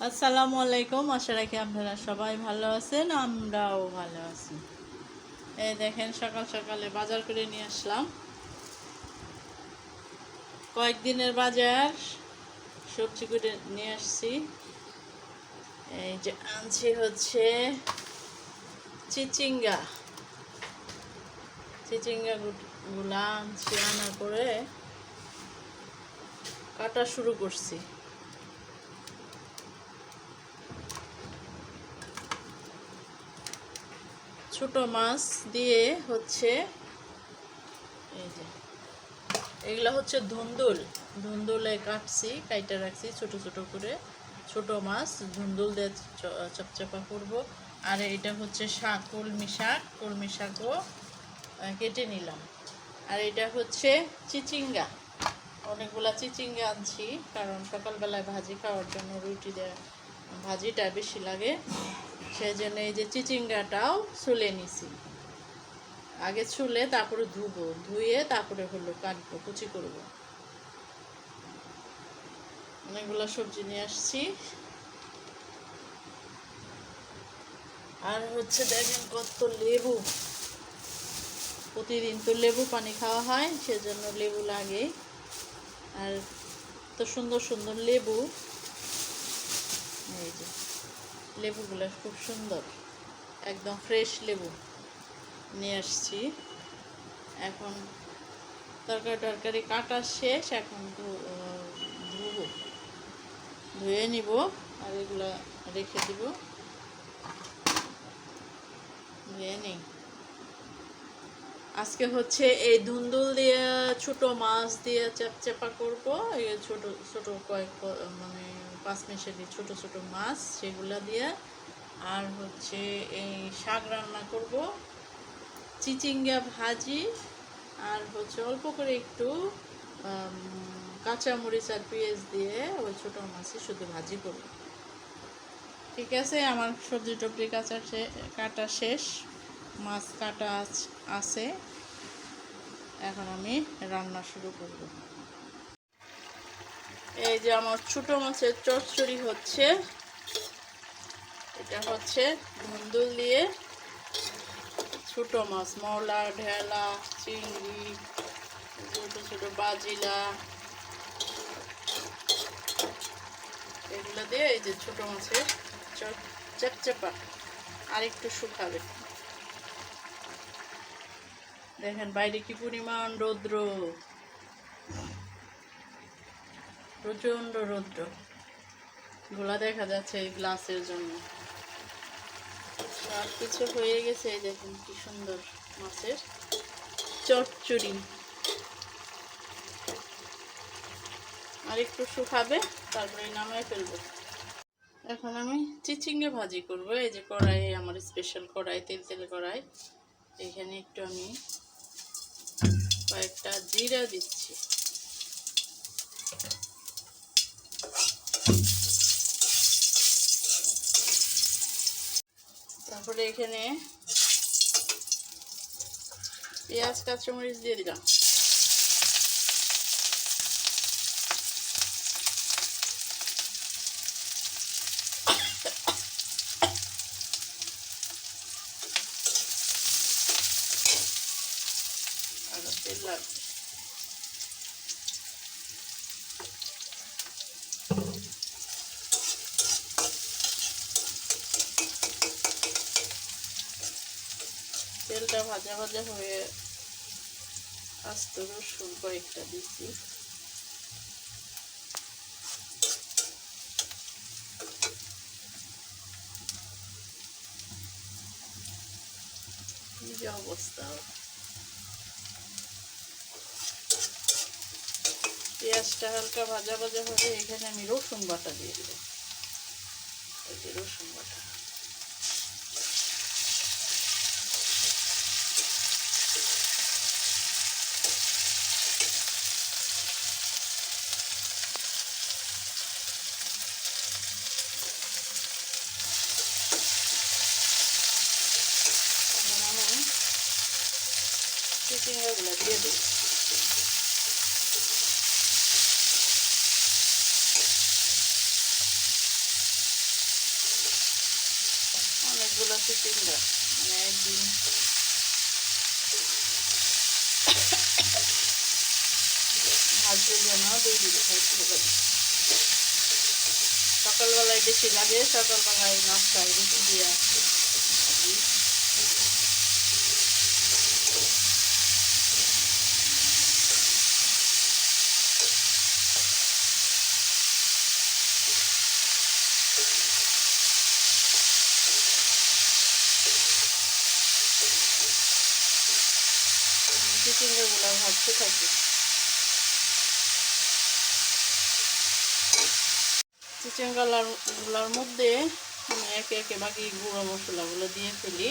আসসালামু আলাইকুম। আশা রাখি আপনারা সবাই ভালো আছেন, আমরাও ভালো আছি। এই দেখেন, সকাল সকালে বাজার করে নিয়ে আসলাম। কয়েকদিনের বাজার সবজি করে নিয়ে আসছি। এই যে আনছি হচ্ছে চিচিঙ্গা চিচিঙ্গা গুলা আনছি, আনার পরে কাটা শুরু করছি। ছোট মাছ দিয়ে হচ্ছে এই যে এগুলা হচ্ছে ধুন্দুলে কাটছি, কাইটা রাখছি ছোট ছোট করে। ছোট মাছ ধুন্দুল দিয়ে চপচপা করব। আর এটা হচ্ছে শাক, কলমি শাকও কেটে নিলাম। আর এটা হচ্ছে চিচিঙ্গা, অনেকগুলা চিচিঙ্গা আনছি, কারণ সকালবেলায় ভাজি খাওয়ার জন্য রুটি দেওয়া ভাজিটা বেশি লাগে, সেই জন্য এই যে চিচিঙ্গাটাও ছুলে নিছি। আগে ছুলে তারপরে ধুয়ে তারপরে হলো কাটবো, কুচি করব। অনেকগুলো সবজি নিয়ে আসছি। আর হচ্ছে দেখেন কত লেবু, প্রতিদিন তো লেবু পানি খাওয়া হয়, সেজন্য লেবু লাগে। আর তো সুন্দর সুন্দর লেবু, এই যে লেবুগুলো খুব সুন্দর, একদম ফ্রেশ লেবু নিয়ে আসছি। এখন তরকারি কাটা শেষ, এখন ধুয়ে নিব আর এগুলা রেখে দিব। ধুয়ে নিই। আজকে হচ্ছে এই ধুন্দুল দিয়ে ছোট মাছ দিয়ে চ্যাপচ্যাপা করব। এই ছোট ছোট মানে 5 মিশালি ছোট ছোট মাছ, সেগুলা দিয়ে। আর হচ্ছে এই শাক রান্না করব, চিচিঙ্গা ভাজি, আর হচ্ছে অল্প করে একটু কাঁচামরিচ আর পেঁয়াজ দিয়ে ওই ছোট মাছই শুধু ভাজি করব। ঠিক আছে, আমার সবজি টবজি কাটা শেষ, মাছ কাটা আছে। এখন আমি রান্না শুরু করব। এই যে আমার ছোট মাছের চচ্চড়ি হচ্ছে। এটা হচ্ছে ধুন্দুল দিয়ে ছোট মাছ, মৌলা, ঢেলা, চিংড়ি, ছোট ছোট বাজিলা, এগুলো দিয়ে এই যে ছোট মাছের চ্যাপচ্যাপা। আর একটু শুকাবে। দেখেন বাইরে কি পরিমাণ রৌদ্র, প্রচন্ড রৌদ্র, গোলা দেখা যাচ্ছে এই গ্লাসের জন্য। সব কিছু হয়ে গেছে। এই দেখেন কি সুন্দর মাছের চচ্চড়ি। আর একটু শুকাবে, তারপরে নামায় ফেলবো। এখন আমি চিচিঙ্গা ভাজি করব। এই যে কড়াই, আমার স্পেশাল কড়াই, তেল কড়াই। এখানে একটু আমি কয়েকটা জিরা দিচ্ছি। তারপরে এখানে পেঁয়াজ কাঁচামরিচ দিয়ে দিলাম। আর তেল লাগবে। তেলটা ভাজা ভাজা হয়ে আস্ত রসুন কয়েকটা দিচ্ছি। কি যে অবস্থা! পেঁয়াজটা হালকা ভাজা ভাজা হবে, এখানে আমি রসুন বাটা দিয়ে দেবো। এই যে রসুন বাটা। চিচিঙ্গাগুলো দিয়ে দেব। অনেকগুলো চিচিঙ্গা, মানে একদিন ভাজতে যেন 2 দিন খাইতে পারি। সকালবেলায় বেশি লাগে, সকালবেলায় নাস্তায় বেশি দিয়ে চিচিঙ্গাগুলো ভাজতে থাকি। চিচিঙ্গাগুলোর মধ্যে আমি একে একে বাকি গুঁড়ো মশলাগুলো দিয়ে ফেলি।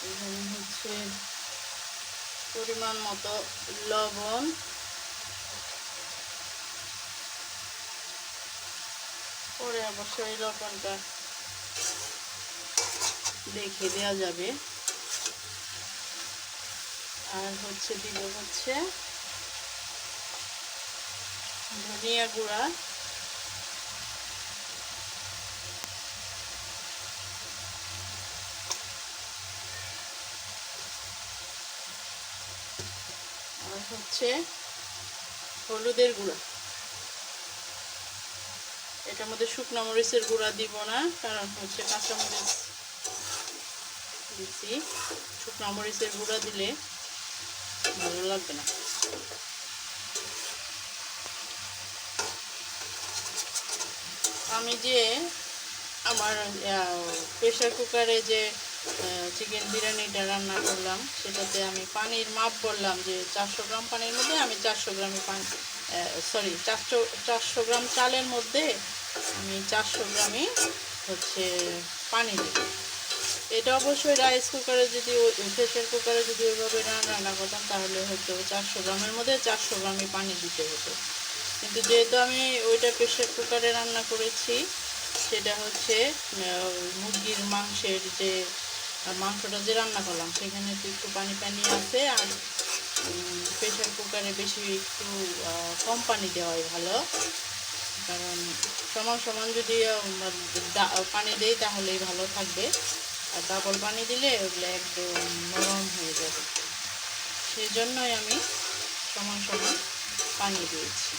এখানে হচ্ছে পরিমাণ মতো লবণ, পরে অবশ্যই লবণটা দেখে দেওয়া যাবে। আর হচ্ছে দিব হচ্ছে ধনিয়া গুঁড়া, আর হচ্ছে হলুদের গুঁড়া। এটার মধ্যে শুকনো মরিচের গুঁড়া দিব না, কারণ হচ্ছে কাঁচা মরিচ দিচ্ছি। শুকনো মরিচের গুঁড়া দিলে ভালো লাগবে না। আমি যে আমার প্রেশার কুকারে যে চিকেন বিরিয়ানিটা রান্না করলাম, সেটাতে আমি পানির মাপ বললাম যে 400 গ্রাম পানির মধ্যে আমি 400 গ্রামই পানি, সরি 400 গ্রাম চালের মধ্যে আমি 400 গ্রামই হচ্ছে পানি দিই। এটা অবশ্যই রাইস কুকারে যদি, প্রেশার কুকারে যদি ওইভাবে রান্না করতাম তাহলে হয়তো 400 গ্রামের মধ্যে 400 গ্রামই পানি দিতে হতো। কিন্তু যেহেতু আমি ওইটা প্রেশার কুকারে রান্না করেছি, সেটা হচ্ছে মুরগির মাংসের যে মাংসটা যে রান্না করলাম সেখানে তো একটু পানি পানি আছে। আর প্রেশার কুকারে বেশি একটু কম পানি দেওয়াই ভালো, কারণ সমান সমান যদি পানি দেই তাহলেই ভালো থাকবে। আর ডাবল পানি দিলে ওগুলো একদম নরম হয়ে যাবে। সেই জন্যই আমি সমান সমান পানি দিয়েছি।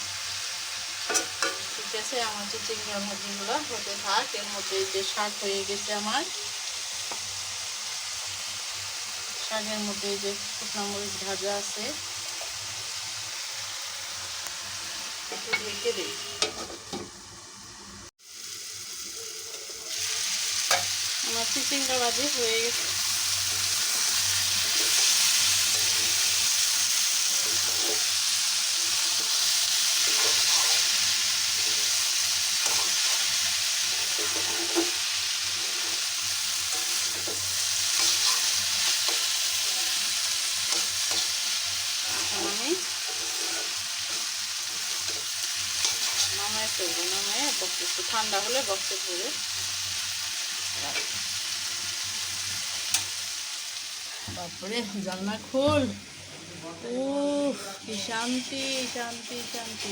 ঠিক আছে, আমার চিচিঙ্গা ভাজিগুলো হতে থাক। এর মধ্যে যে শাক হয়ে গেছে আমার, শাকের মধ্যে যে শুকনো মরিচ ভাজা আছে, একটু ঢেকে দিই। আমার চিচিঙ্গা ভাজি হয়ে গেছে। আমি নামায় ফেলবো, নামায় বক্সে, একটু ঠান্ডা হলে বক্সে ভরে তারপরে জানলা খোল। উফ, কি শান্তি শান্তি শান্তি।